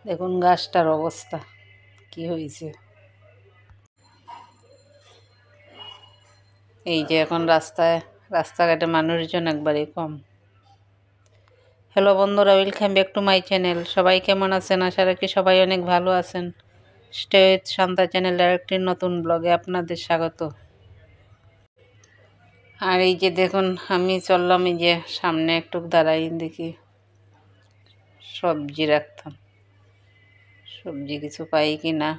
দেখুন গাছটার অবস্থা কি হয়েছে। এই যে এখন রাস্তাঘাটে মানুষজন একবারেই কম। হ্যালো বন্ধুরা, welcome back to my channel. সবাই কেমন আছেন? আশা রাখি সবাই অনেক ভালো আছেন। স্টে উইথ শান্তা চ্যানেলের একটি নতুন ব্লগে আপনাদের স্বাগত। আর এই যে দেখুন, আমি চললাম এই যে সামনে একটু দাঁড়াই, দেখি সবজি রাখতাম, সবজি কিছু পাই কি না।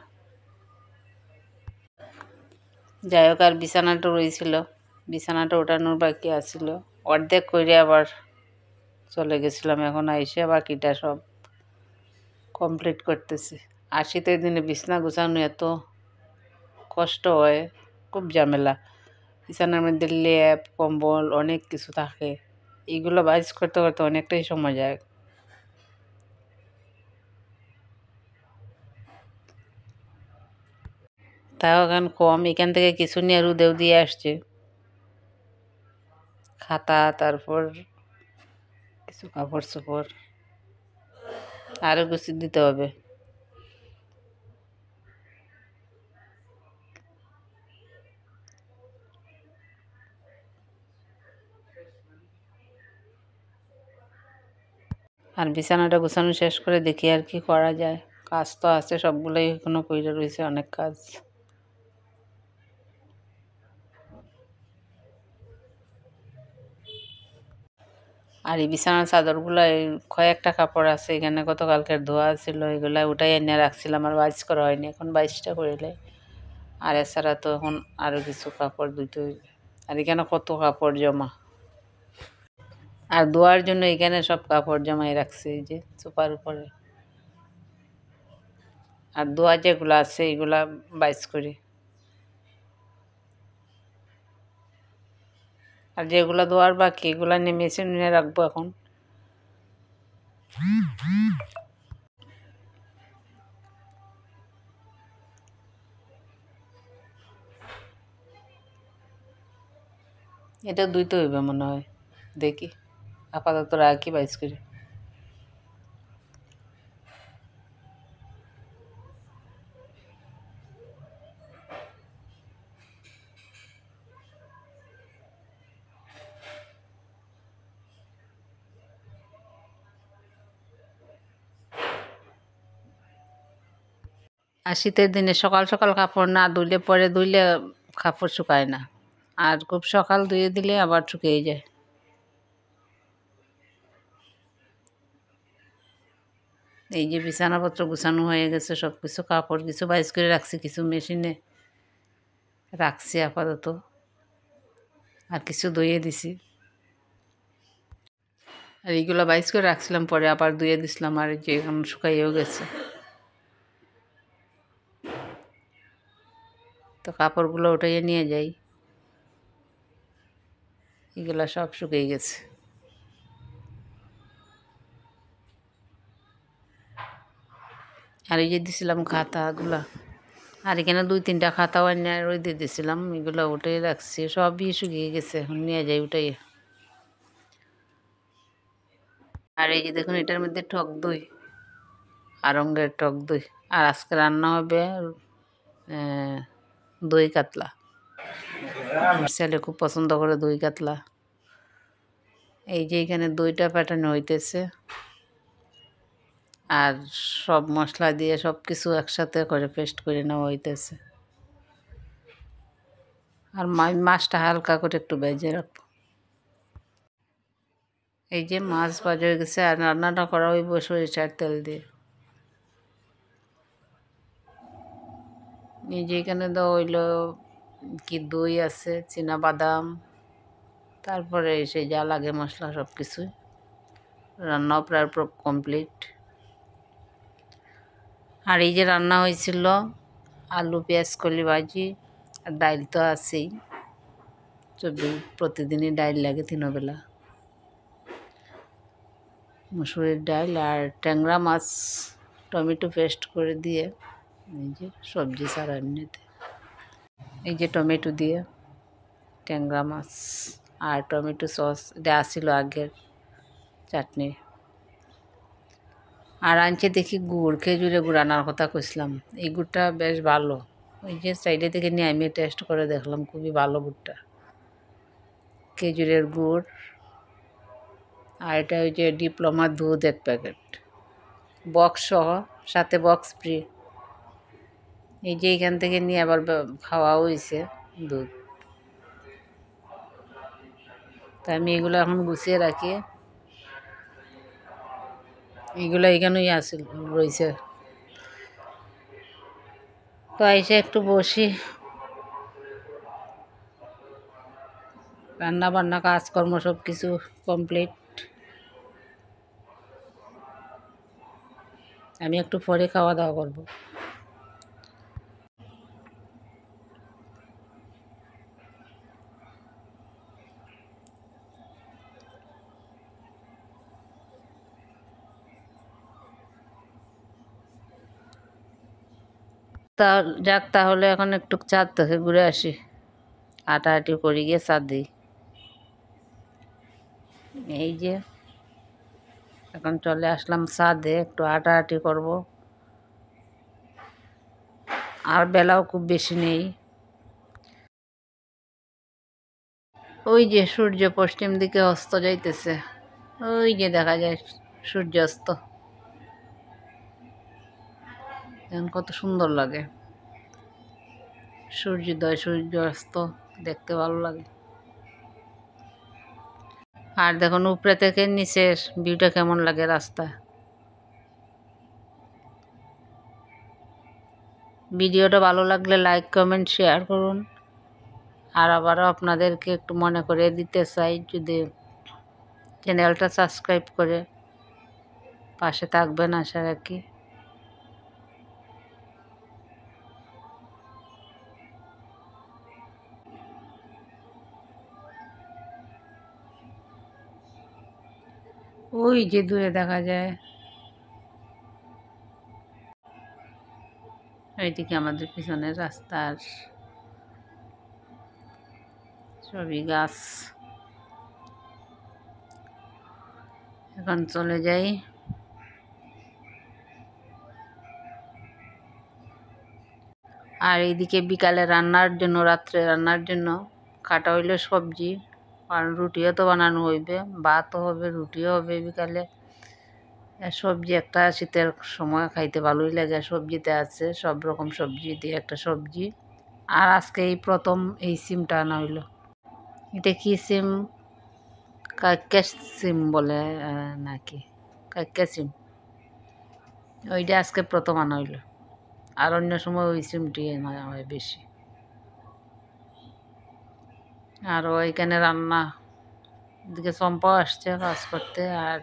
যাই হোক, আর বিছানাটা রয়েছিল, বিছানাটা ওঠানোর বাকি আছিল, অর্ধেক করে আবার চলে গেছিলাম। এখন আইসে বাকিটা সব কমপ্লিট করতেছি। আর শীতের দিনে বিছানা গুছানো এত কষ্ট হয়, খুব ঝামেলা। বিছানার মধ্যে লেপ কম্বল অনেক কিছু থাকে, এইগুলো বাইজ করতে করতে অনেকটাই সময় যায়। তাও এখন কম, এখান থেকে কিছু নিয়ে রুদেও দিয়ে আসছে, খাতা, তারপর কিছু কাপড় চোপড় আরও কিছু দিতে হবে। আর বিছানাটা গোছানো শেষ করে দেখি আর কি করা যায়। কাজ তো আছে, সবগুলোই এখনো পড়ে রয়েছে, অনেক কাজ। আর এই বিছানার চাদরগুলো কয়েকটা কাপড় আছে, এখানে গতকালকের ধোয়া ছিল, এগুলা ওটাই এনে রাখছিলাম, আর বাইজ করা হয়নি। এখন বাইজটা করিলে আর এছাড়া তো এখন আরও কিছু কাপড় ধুইতে হইবে। আর এখানে কত কাপড় জমা, আর ধোয়ার জন্য এখানে সব কাপড় জমাই রাখছে এই যে সোফার উপরে। আর ধোয়া যেগুলো আছে এগুলা বাইজ করি, আর যেগুলো ধোয়ার বাকি এগুলা নিয়ে মেশিনে রাখবো এখন। এটা ধুইতে হইবে মনে হয়, দেখি আপাতত রাখি বাইজ করি। আর শীতের দিনে সকাল সকাল কাপড় না ধুইলে, পরে ধুইলে কাপড় শুকায় না, আর খুব সকাল ধুয়ে দিলে আবার শুকিয়ে যায়। এই যে বিছানাপত্র গুছানো হয়ে গেছে, সব কিছু কাপড় কিছু বাইজ করে রাখছি, কিছু মেশিনে রাখছি আপাতত, আর কিছু ধুয়ে দিছি। আর এইগুলো বাইজ করে রাখছিলাম, পরে আবার ধুয়ে দিছিলাম, আর যে এখন শুকাইয়েও গেছে। তো কাপড়গুলো উঠাইয়ে নিয়ে যাই, এগুলো সব শুকিয়ে গেছে। আর এই যে দিছিলাম খাতাগুলা, আর এখানে 2-3টা খাতাও এনে রোদে দিয়েছিলাম, এগুলো উঠে রাখছি, সবই শুকিয়ে গেছে, এখন নিয়ে যাই উঠাই। আর এই যে দেখুন, এটার মধ্যে টক দই, আরঙ্গের টক দই। আর আজকে রান্না হবে দই কাতলা। আমার ছেলে খুব পছন্দ করে দই কাতলা। এই যে এখানে দইটা পাঠানো হইতেছে, আর সব মশলা দিয়ে সব কিছু একসাথে করে পেস্ট করে নেওয়া হইতেছে। আর মাছটা হালকা করে একটু ভেজে রাখবো। এই যে মাছ ভাজা হয়ে গেছে, আর রান্নাটা করা হইব সরিষার তেল দিয়ে। এই যে এখানে তো হইল কি, দই আছে, বাদাম, তারপরে সেই যা লাগে মশলা সব কিছুই। রান্নাও প্রায় কমপ্লিট। আর এই যে রান্না হয়েছিল আলু পেঁয়াজ কলি ভাজি, আর ডাইল তো আছেই, প্রতিদিনই ডাইল লাগে 3 বেলা। মুসুরির ডাল আর ট্যাংরা মাছ টমেটো পেস্ট করে দিয়ে, এই যে সবজি ছাড়া এমনিতে, এই যে টমেটো দিয়ে ট্যাংরা মাছ আর টমেটো সস, এটা আসছিল আগের চাটনি। আর আনছে দেখি গুড়, খেজুরে গুড় আনার কথা কইছিলাম। এই গুড়টা বেশ ভালো। ওই যে সাইডে থেকে নিয়ে আমি টেস্ট করে দেখলাম, খুবই ভালো গুড়টা। খেজুরের গুড়। আর এটা ওই যে ডিপ্লোমা দুধ 1 প্যাকেট, বক্স সহ, সাথে বক্স ফ্রি। এই যে এখান থেকে নিয়ে আবার খাওয়া হয়েছে দুধ। তা আমি এগুলো এখন গুছিয়ে রাখি। এগুলো এখানেই আছে, রয়েছে। তো এসে একটু বসি, রান্না বান্না কাজকর্ম সব কিছু কমপ্লিট। আমি একটু পরে খাওয়া দাওয়া করব। তা যাক, তাহলে এখন একটু চাঁদ থেকে ঘুরে আসি, হাঁটাহাঁটি করি, গিয়ে চাঁদ দিই। এই যে এখন চলে আসলাম ছাদে, একটু হাঁটাহাঁটি করব। আর বেলাও খুব বেশি নেই। ওই যে সূর্য পশ্চিম দিকে অস্ত যাইতেছে, ওই যে দেখা যায় সূর্যাস্ত। এখন কত সুন্দর লাগে সূর্যোদয় সূর্যাস্ত, দেখতে ভালো লাগে। আর দেখুন উপরে থেকে নিচের ভিউটা কেমন লাগে রাস্তা। ভিডিওটা ভালো লাগলে লাইক কমেন্ট শেয়ার করুন। আর আবারও আপনাদেরকে একটু মনে করে দিতে চাই, যদি চ্যানেলটা সাবস্ক্রাইব করে পাশে থাকবেন আশা রাখি। ওই যে দূরে দেখা যায়, এইদিকে আমাদের পিছনের রাস্তার সবই গাছ। এখন চলে যাই। আর এইদিকে বিকালে রান্নার জন্য, রাত্রে রান্নার জন্য কাটা হইলো সবজি। কারণ রুটিও তো বানানো হইবে, ভাতও হবে, রুটিও হবে বিকালে। সবজি একটা শীতের সময় খাইতে ভালোই লাগে। সবজিতে আছে সব রকম সবজি দিয়ে একটা সবজি। আর আজকে এই প্রথম এই সিমটা আনা হইলো। এটা কি সিম? কাইক্কা সিম বলে নাকি, কাইক্কা সিম। ওইটা আজকে প্রথম আনা হইলো। আর অন্য সময় ওই সিমটি আনা হয় বেশি। আর ওইখানে রান্না, এদিকে চম্পাও আসছে কাজ করতে। আর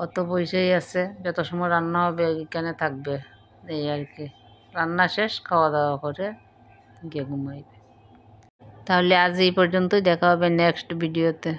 অত বসেই আছে, যত সময় রান্না হবে এখানে থাকবে, এই আর কি। রান্না শেষ, খাওয়া দাওয়া করে গিয়ে ঘুমাইবে। তাহলে আজ এই পর্যন্তই, দেখা হবে নেক্সট ভিডিওতে।